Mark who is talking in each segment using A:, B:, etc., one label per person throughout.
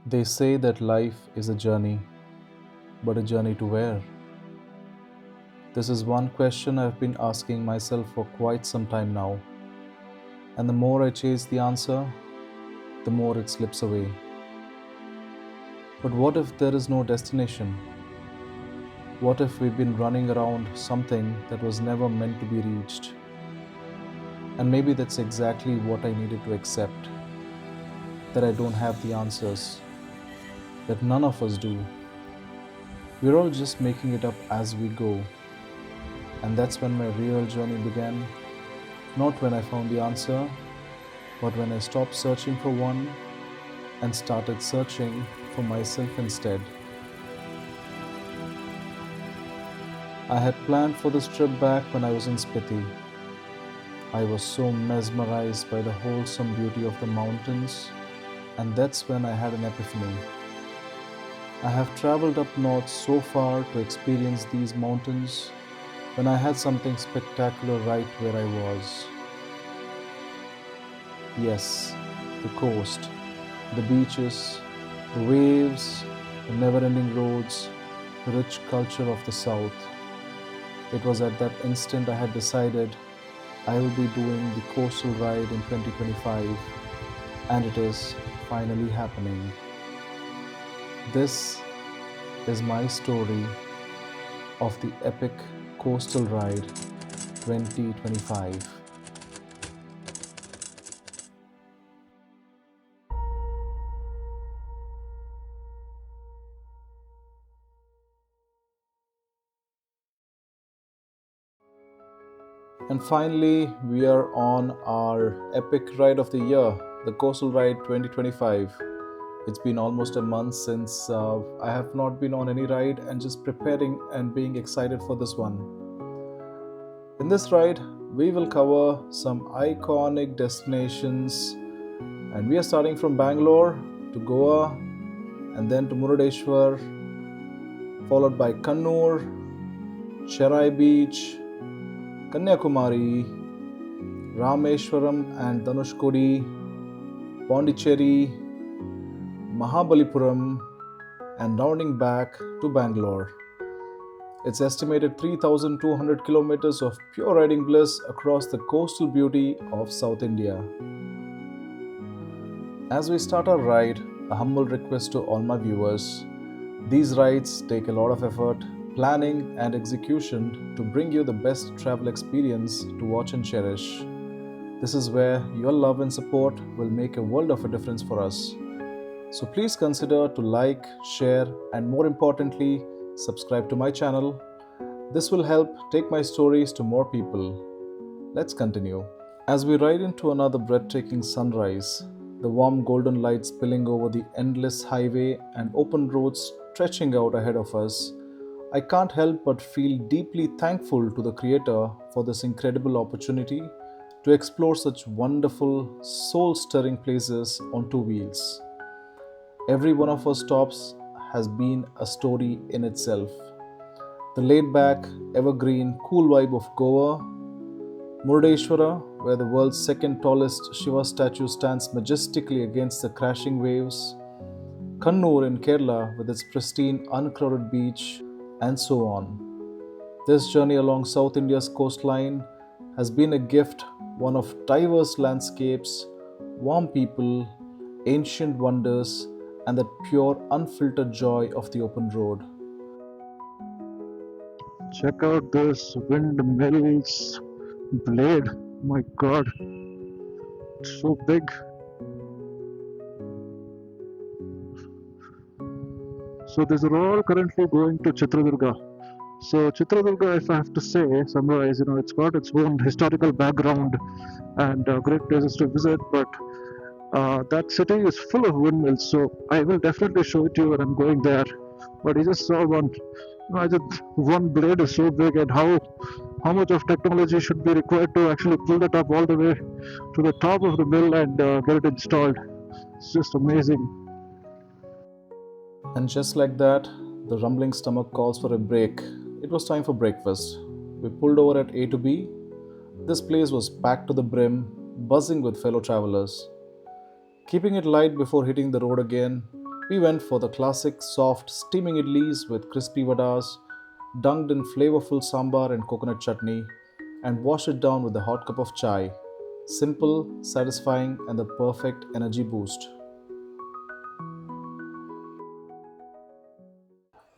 A: They say that life is a journey, but a journey to where? This is one question I've been asking myself for quite some time now, and the more I chase the answer, the more it slips away. But what if there is no destination? What if we've been running around something that was never meant to be reached? And maybe that's exactly what I needed to accept, that I don't have the answers, that none of us do. We're all just making it up as we go. And that's when my real journey began. Not when I found the answer, but when I stopped searching for one and started searching for myself instead. I had planned for this trip back when I was in Spiti. I was so mesmerized by the wholesome beauty of the mountains, and that's when I had an epiphany. I have traveled up north so far to experience these mountains when I had something spectacular right where I was. Yes, the coast, the beaches, the waves, the never ending roads, the rich culture of the south. It was at that instant I had decided I will be doing the coastal ride in 2025, and it is finally happening. This is my story of the epic coastal ride 2025. And finally, we are on our epic ride of the year, the Coastal Ride 2025. It's been almost a month since I have not been on any ride and just preparing and being excited for this one. In this ride, we will cover some iconic destinations, and we are starting from Bangalore to Goa and then to Murudeshwar, followed by Kannur, Cherai Beach, Kanyakumari, Rameshwaram and Dhanushkodi, Pondicherry, Mahabalipuram, and rounding back to Bangalore. It's estimated 3,200 kilometers of pure riding bliss across the coastal beauty of South India. As we start our ride, a humble request to all my viewers. These rides take a lot of effort, planning, and execution to bring you the best travel experience to watch and cherish. This is where your love and support will make a world of a difference for us. So please consider to like, share, and more importantly, subscribe to my channel. This will help take my stories to more people. Let's continue. As we ride into another breathtaking sunrise, the warm golden light spilling over the endless highway and open roads stretching out ahead of us, I can't help but feel deeply thankful to the Creator for this incredible opportunity to explore such wonderful, soul stirring places on two wheels. Every one of our stops has been a story in itself. The laid back, evergreen, cool vibe of Goa, Murdeshwara, where the world's second tallest Shiva statue stands majestically against the crashing waves, Kannur in Kerala with its pristine, uncrowded beach, and so on. This journey along South India's coastline has been a gift, one of diverse landscapes, warm people, ancient wonders, and the pure, unfiltered joy of the open road.
B: Check out this windmill's blade. My god, it's so big. So these are all currently going to Chitradurga. So Chitradurga, if I have to say, summarize, it's got its own historical background and great places to visit, but that city is full of windmills. So I will definitely show it to you when I'm going there. But I just saw one. Imagine one blade is so big, and how much of technology should be required to actually pull that up all the way to the top of the mill and get it installed. It's just amazing.
A: And just like that, the rumbling stomach calls for a break. It was time for breakfast. We pulled over at A to B. This place was packed to the brim, buzzing with fellow travelers. Keeping it light before hitting the road again, We went for the classic soft steaming idlis with crispy vadas, dunked in flavorful sambar and coconut chutney, and washed it down with a hot cup of chai. Simple, satisfying, and the perfect energy boost.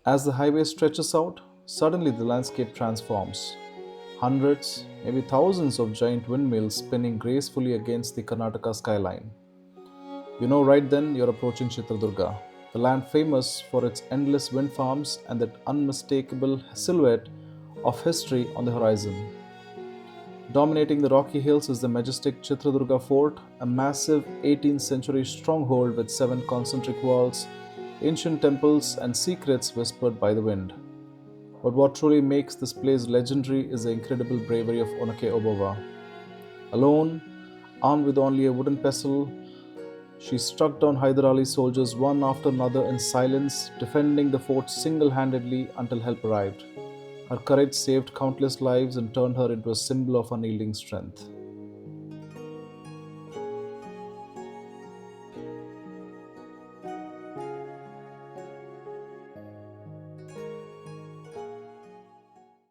A: As the highway stretches out, suddenly the landscape transforms. Hundreds, maybe thousands of giant windmills spinning gracefully against the Karnataka skyline. You know, right then you're approaching Chitradurga, the land famous for its endless wind farms and that unmistakable silhouette of history on the horizon. Dominating the rocky hills is the majestic Chitradurga fort, a massive 18th century stronghold with seven concentric walls, ancient temples, and secrets whispered by the wind. But what truly makes this place legendary is the incredible bravery of Onake Obawa. Alone, armed with only a wooden pestle, she struck down Hyder Ali's soldiers one after another in silence, defending the fort single handedly until help arrived. Her courage saved countless lives and turned her into a symbol of unyielding strength.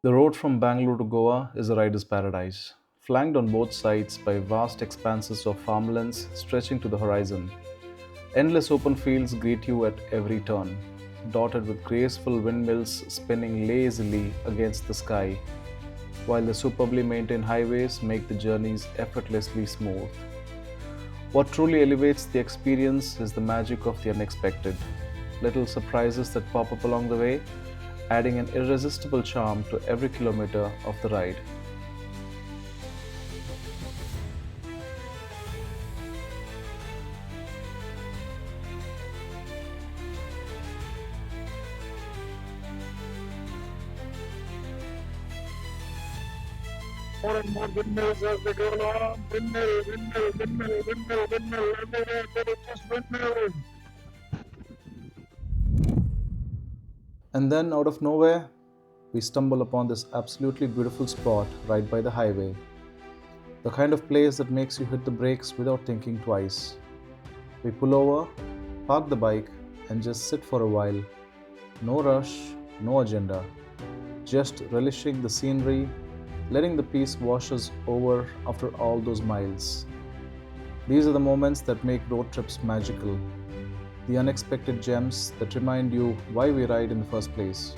A: The road from Bangalore to Goa is a rider's paradise, flanked on both sides by vast expanses of farmlands stretching to the horizon. Endless open fields greet you at every turn, dotted with graceful windmills spinning lazily against the sky, while the superbly maintained highways make the journeys effortlessly smooth. What truly elevates the experience is the magic of the unexpected. Little surprises that pop up along the way, adding an irresistible charm to every kilometer of the ride.
B: More and more windmills as they go along. Windmill, windmill, windmill, windmill, windmill. Everywhere there is just windmill.
A: And then, out of nowhere, we stumble upon this absolutely beautiful spot right by the highway. The kind of place that makes you hit the brakes without thinking twice. We pull over, park the bike, and just sit for a while. No rush, no agenda. Just relishing the scenery, letting the peace wash us over after all those miles. These are the moments that make road trips magical, the unexpected gems that remind you why we ride in the first place.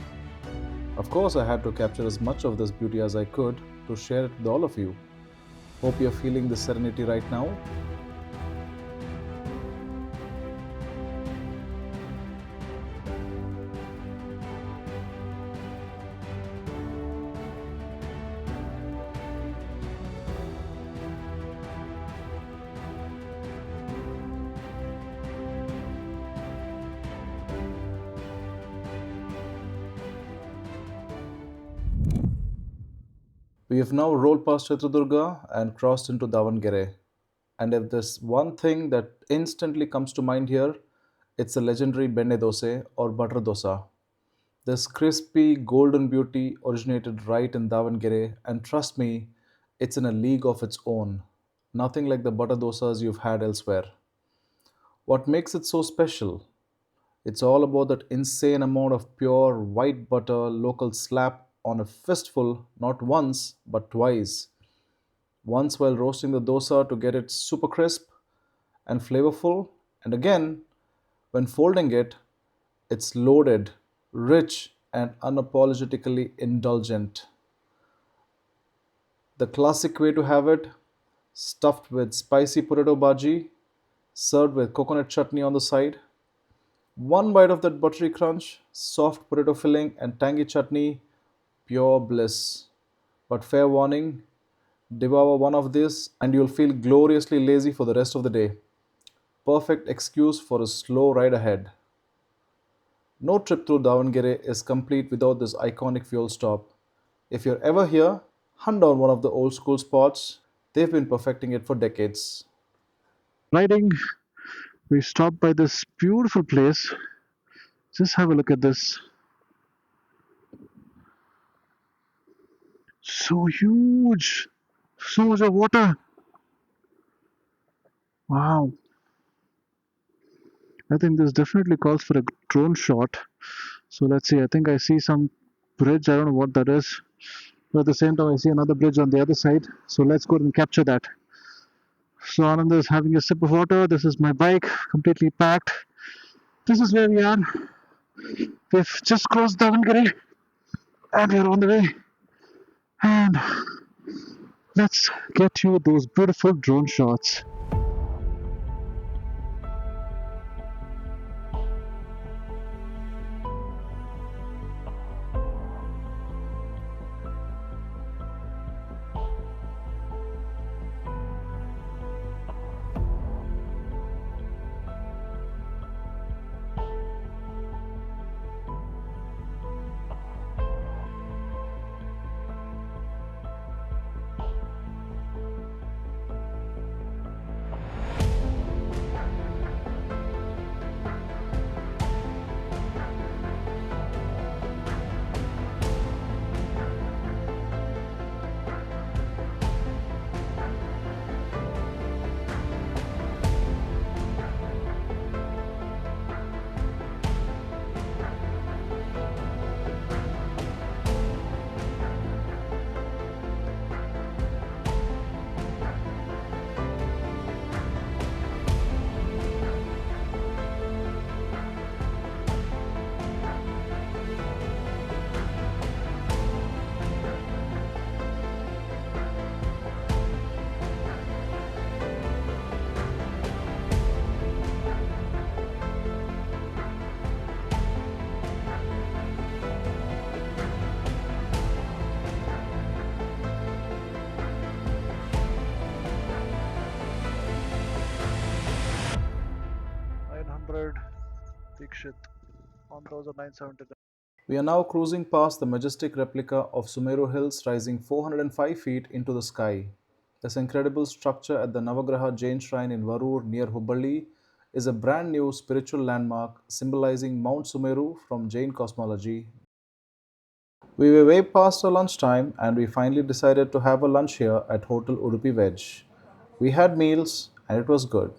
A: Of course, I had to capture as much of this beauty as I could to share it with all of you. Hope you're feeling the serenity right now. We have now rolled past Chitradurga and crossed into Davangere. And if there's one thing that instantly comes to mind here, it's the legendary benne dose or butter dosa. This crispy golden beauty originated right in Davangere, and trust me, it's in a league of its own. Nothing like the butter dosas you've had elsewhere. What makes it so special? It's all about that insane amount of pure white butter local slap on a fistful, not once, but twice. Once while roasting the dosa to get it super crisp and flavorful, and again when folding it, it's loaded, rich, and unapologetically indulgent. The classic way to have it, stuffed with spicy potato bhaji, served with coconut chutney on the side. One bite of that buttery crunch, soft potato filling, and tangy chutney, pure bliss. But fair warning, devour one of these and you'll feel gloriously lazy for the rest of the day. Perfect excuse for a slow ride ahead. No trip through Davangere is complete without this iconic fuel stop. If you're ever here, hunt down one of the old school spots. They've been perfecting it for decades.
B: Riding, we stopped by this beautiful place. Just have a look at this. So huge. So much of water. Wow. I think this definitely calls for a drone shot. So let's see. I think I see some bridge. I don't know what that is. But at the same time, I see another bridge on the other side. So let's go and capture that. So Anand is having a sip of water. This is my bike, completely packed. This is where we are. We've just crossed Davangere and we're on the way. And let's get you those beautiful drone shots. 900 Dikshit, 1970.
A: We are now cruising past the majestic replica of Sumeru Hills rising 405 feet into the sky. This incredible structure at the Navagraha Jain Shrine in Varur near Hubballi is a brand new spiritual landmark symbolizing Mount Sumeru from Jain cosmology. We were way past our lunchtime and we finally decided to have a lunch here at Hotel Udupi Veg. We had meals and it was good.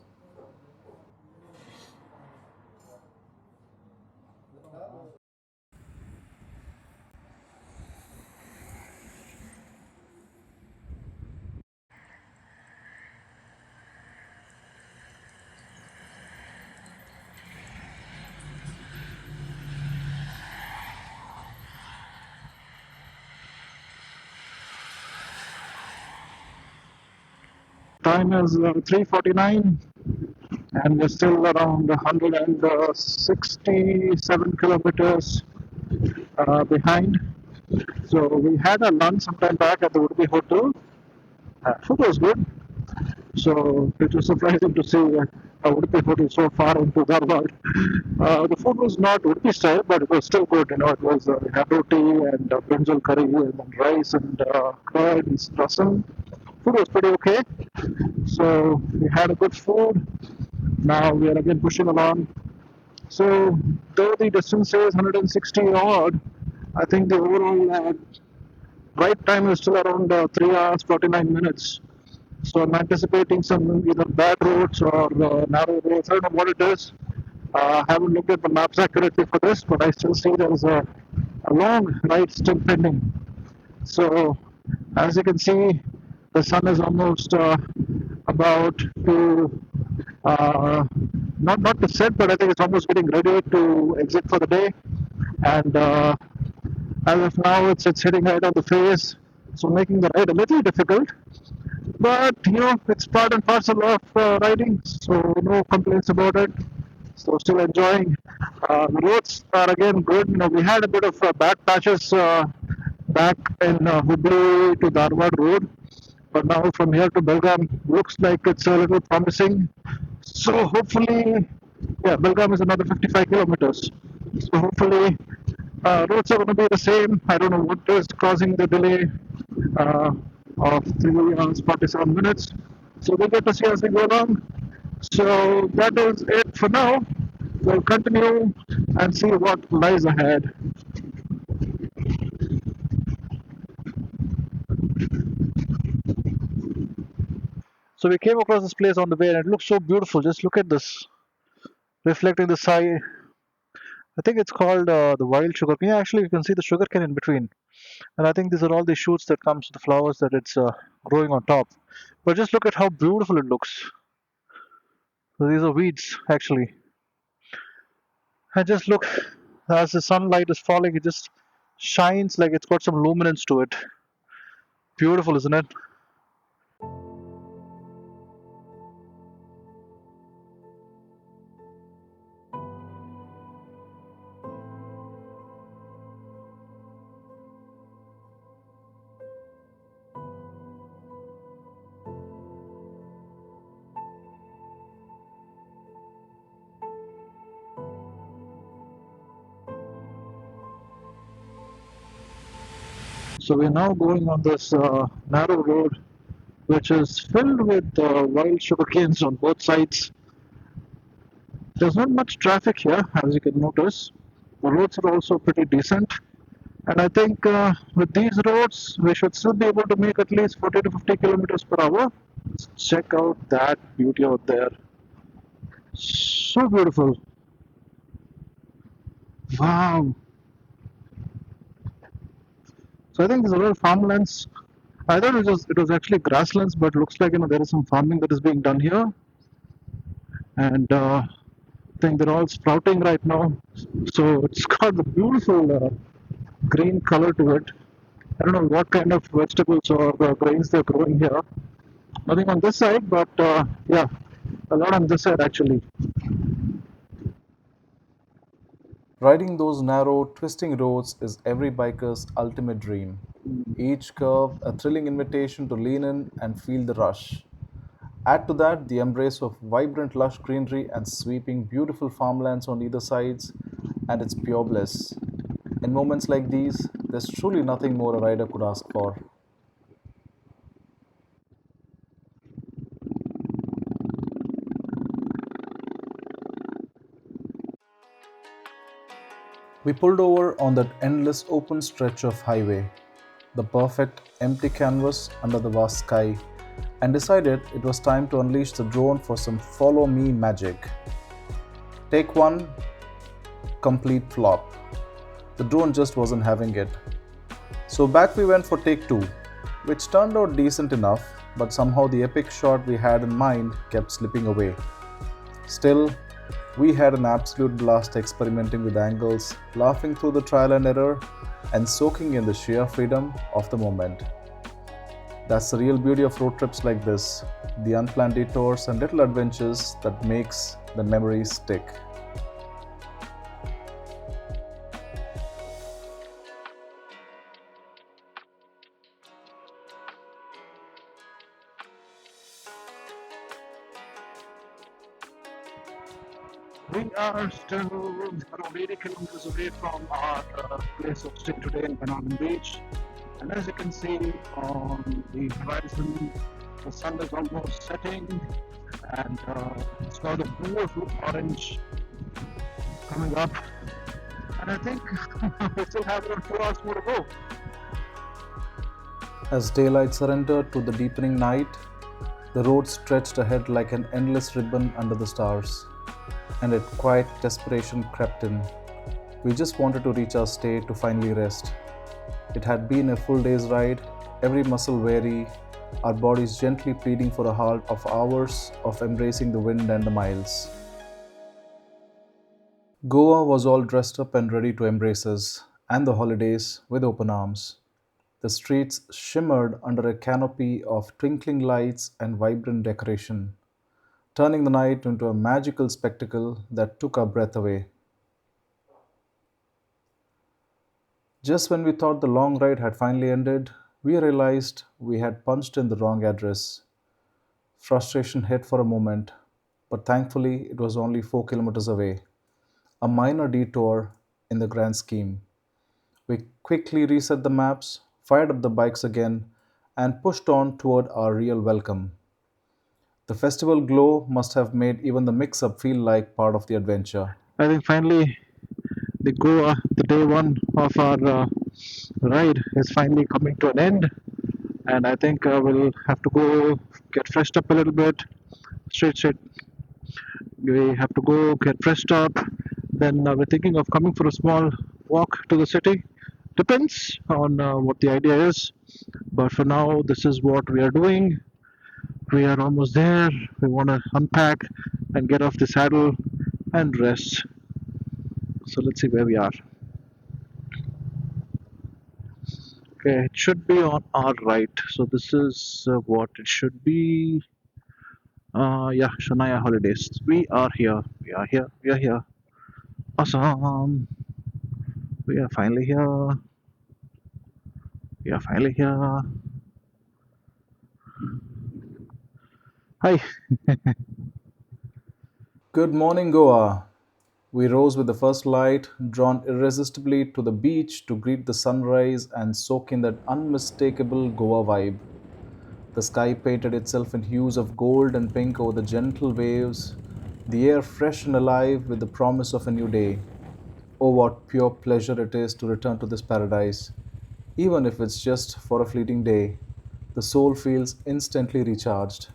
B: Time is 3:49 and we're still around 167 kilometers behind. So we had a lunch sometime back at the Woodby Hotel. Food was good. So it was surprising to see a Udupi hotel so far into Dharwad. The food was not Udupi style, but it was still good. You know, it was we had roti and brinjal curry and then rice and curd and rasam. Food was pretty okay. So we had a good food. Now we are again pushing along. So though the distance is 160 odd, I think the overall right time is still around 3 hours 49 minutes. So I'm anticipating some either bad roads or narrow roads. I don't know what it is. I haven't looked at the maps accurately for this, but I still see there's a long ride still pending. So as you can see, the sun is almost about to not to set, but I think it's almost getting ready to exit for the day. And as of now, it's hitting right on the face, so making the ride a little difficult. But it's part and parcel of riding, so no complaints about it. So still enjoying. The roads are again good. We had a bit of bad patches back in Hubli to Dharwad road, but now from here to Belgaum looks like it's a little promising. So hopefully, yeah, Belgaum is another 55 kilometers. So hopefully, roads are going to be the same. I don't know what is causing the delay uh, of 3 hours 47 minutes. So we'll get to see as we go along. So that is it for now. We'll continue and see what lies ahead. So we came across this place on the way and it looks so beautiful. Just look at this. reflecting the sky. I think it's called the wild sugar cane. Yeah, actually, you can see the sugar cane in between. And I think these are all the shoots that comes with the flowers that it's growing on top. But just look at how beautiful it looks. So these are weeds, actually. And just look, as the sunlight is falling, it just shines like it's got some luminance to it. Beautiful, isn't it? So we're now going on this narrow road, which is filled with wild sugar canes on both sides. There's not much traffic here, as you can notice. The roads are also pretty decent. And I think with these roads, we should still be able to make at least 40 to 50 kilometers per hour. Check out that beauty out there. So beautiful. Wow. So I think these are all farmlands. I thought it was actually grasslands, but looks like there is some farming that is being done here, and I think they're all sprouting right now. So it's got a beautiful green color to it. I don't know what kind of vegetables or grains they're growing here. Nothing on this side, but yeah, a lot on this side actually.
A: Riding those narrow, twisting roads is every biker's ultimate dream. Each curve a thrilling invitation to lean in and feel the rush. Add to that the embrace of vibrant lush greenery and sweeping beautiful farmlands on either sides, and it's pure bliss. In moments like these, there's truly nothing more a rider could ask for. We pulled over on that endless open stretch of highway, the perfect empty canvas under the vast sky, and decided it was time to unleash the drone for some follow me magic. Take one, complete flop. The drone just wasn't having it. So back we went for take two, which turned out decent enough, but somehow the epic shot we had in mind kept slipping away. Still, we had an absolute blast experimenting with angles, laughing through the trial and error, and soaking in the sheer freedom of the moment. That's the real beauty of road trips like this, the unplanned detours and little adventures that makes the memories stick.
B: We are still around 80 kilometers away from our place of stay today in Banana Beach. And as you can see on the horizon, the sun is almost setting and it's got a beautiful orange coming up. And I think we still have around 2 hours more to go.
A: As daylight surrendered to the deepening night, the road stretched ahead like an endless ribbon under the stars, and a quiet desperation crept in. We just wanted to reach our stay to finally rest. It had been a full day's ride, every muscle weary, our bodies gently pleading for a halt of hours of embracing the wind and the miles. Goa was all dressed up and ready to embrace us, and the holidays with open arms. The streets shimmered under a canopy of twinkling lights and vibrant decoration, turning the night into a magical spectacle that took our breath away. Just when we thought the long ride had finally ended, we realized we had punched in the wrong address. Frustration hit for a moment, but thankfully it was only 4 kilometers away, a minor detour in the grand scheme. We quickly reset the maps, fired up the bikes again, and pushed on toward our real welcome. The festival glow must have made even the mix up feel like part of the adventure.
B: I think finally the Goa, the day one of our ride is finally coming to an end. And I think we'll have to go get freshed up a little bit, straight We have to go get dressed up. Then we're thinking of coming for a small walk to the city. Depends on what the idea is. But for now, this is what we are doing. We are almost there. We want to unpack and get off the saddle and rest. So let's see where we are. Okay, it should be on our right. So this is what it should be. Yeah, Shania Holidays. We are here. We are here. We are here. Awesome. We are finally here. We are finally here. Hi.
A: Good morning, Goa. We rose with the first light, drawn irresistibly to the beach to greet the sunrise and soak in that unmistakable Goa vibe. The sky painted itself in hues of gold and pink over the gentle waves, the air fresh and alive with the promise of a new day. Oh, what pure pleasure it is to return to this paradise. Even if it's just for a fleeting day, the soul feels instantly recharged.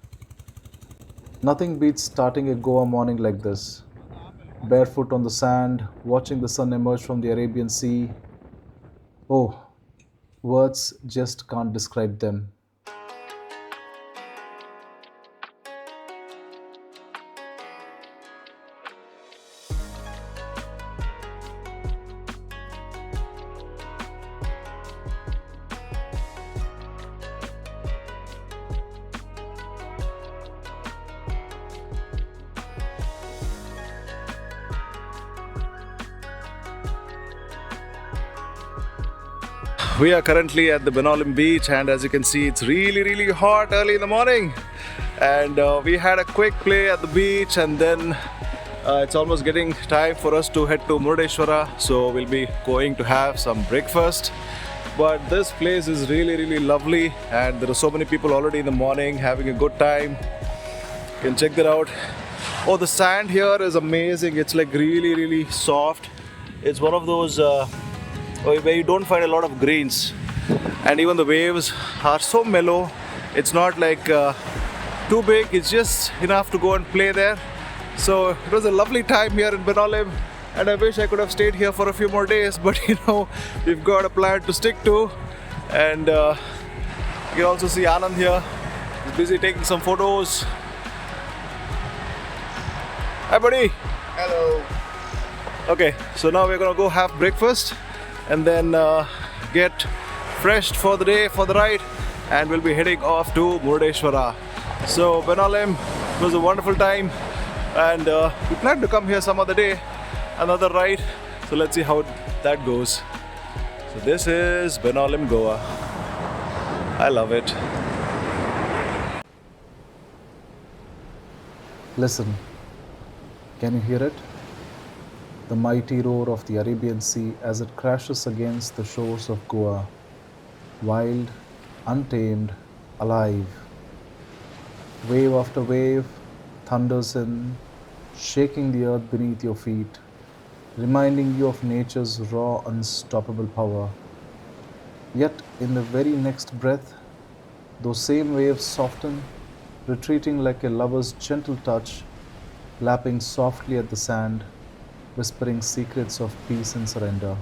A: Nothing beats starting a Goa morning like this. Barefoot on the sand, watching the sun emerge from the Arabian Sea. Oh, words just can't describe them. We are currently at the Benolim beach, and as you can see, it's really hot early in the morning. And we had a quick play at the beach, and then it's almost getting time for us to head to Murdeshwara. So we'll be going to have some breakfast. But this place is really lovely, and there are so many people already in the morning having a good time. You can check that out. Oh, the sand here is amazing. It's like really soft. It's one of those where you don't find a lot of greens, and even the waves are so mellow. It's not like too big. It's just enough to go and play there. So it was a lovely time here in Benolim, and I wish I could have stayed here for a few more days, but we've got a plan to stick to. And you can also see Anand here. He's busy taking some photos. Hi buddy.
C: Hello.
A: Okay, so now we're gonna go have breakfast and then get freshed for the day, for the ride, and we'll be heading off to Murdeshwara. So Benolim, it was a wonderful time, and we plan to come here some other day, another ride. So let's see how that goes. So this is Benolim, Goa. I love it. Listen, can you hear it? The mighty roar of the Arabian Sea as it crashes against the shores of Goa. Wild, untamed, alive. Wave after wave thunders in, shaking the earth beneath your feet, reminding you of nature's raw, unstoppable power. Yet, in the very next breath, those same waves soften, retreating like a lover's gentle touch, lapping softly at the sand, whispering secrets of peace and surrender.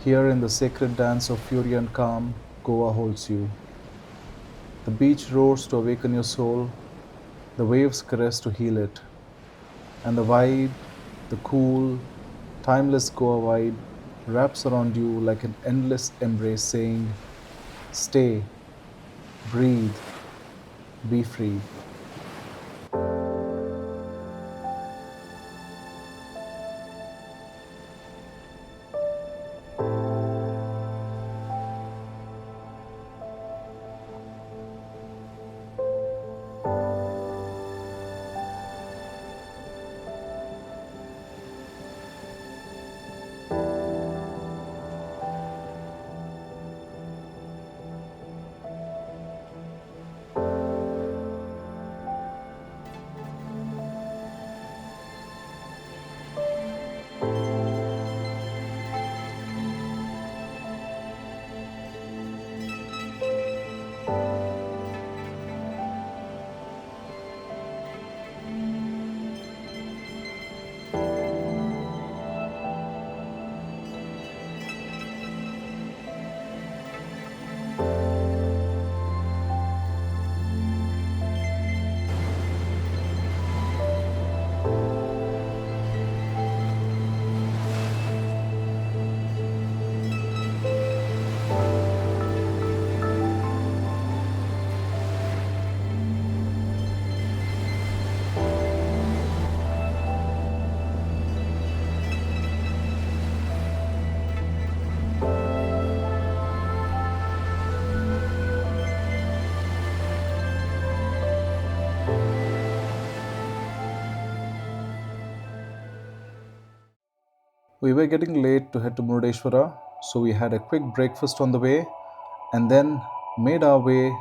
A: Here in the sacred dance of fury and calm, Goa holds you. The beach roars to awaken your soul, the waves caress to heal it, and the vibe, the cool, timeless Goa vibe, wraps around you like an endless embrace saying, stay, breathe, be free. We were getting late to head to Murdeshwara, so we had a quick breakfast on the way and then made our way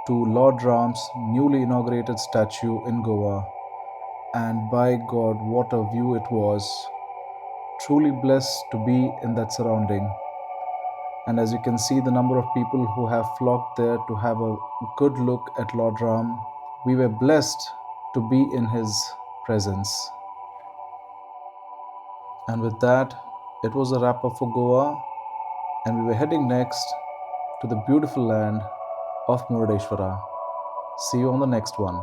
A: to Lord Ram's newly inaugurated statue in Goa. And by God, what a view it was! Truly blessed to be in that surrounding. And as you can see, the number of people who have flocked there to have a good look at Lord Ram, we were blessed to be in his presence. And with that, it was a wrap up for Goa, and we were heading next to the beautiful land of Murdeshwara. See you on the next one.